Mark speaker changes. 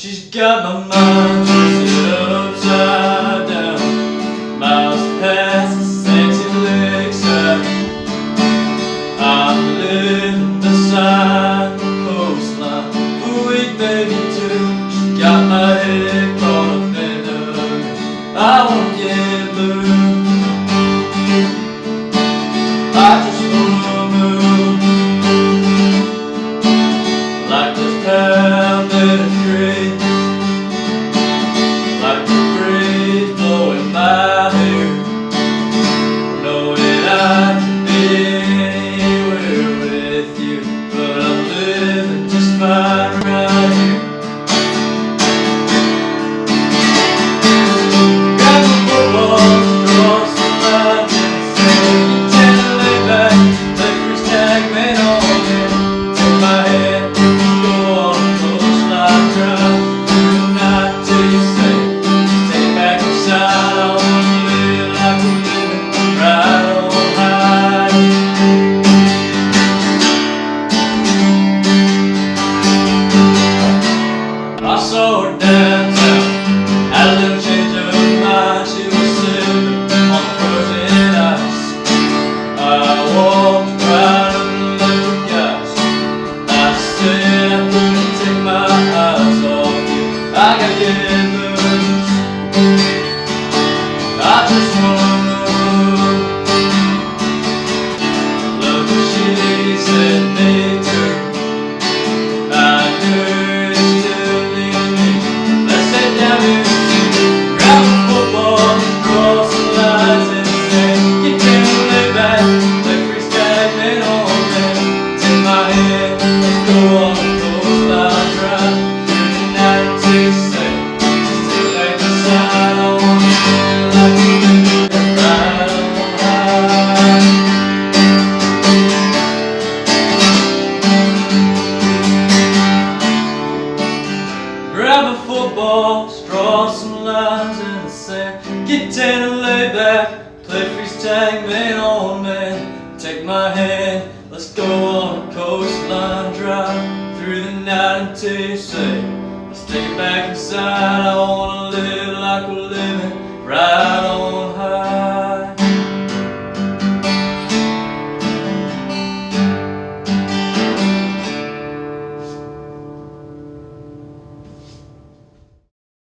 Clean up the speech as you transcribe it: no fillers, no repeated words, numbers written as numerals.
Speaker 1: She's got my mind twisted upside down, miles past the sexy lakeside. I'm living beside the coastline, wait baby too. She got my head caught up in her. I wanna get loose. I just wanna move like this pounded trees, like the breeze blowing my hair, knowing I can be anywhere with you, but I'm living just fine right here. Grab a football, draw some lines in the sand, you tend to lay back, let freeze tag me on it, take my hand, go on a coastline drive through the night till you say, stay back inside. I wanna live like we're living right on high. I saw her downtown, had a little change of mind. She was sitting on the frozen ice. I walked right under the guys. I said I couldn't take my eyes off you. I gotta get loose. I just wanna move. Look what she said me too. I knew you still needed me. Let's sit down here and see. Grab a football, cross the lines in the sand. Get down and lay back, let freeze tag me on there. Take my hand, let's go on a coastline drive through the night till you say, stay back inside. I wanna feel like we're living right on high. Grab a football, draw some lines in the sand. Get down and lay back, play freeze tag, man on man. Take my hand, let's go on a coastline drive through the night until you say, let's take it back inside.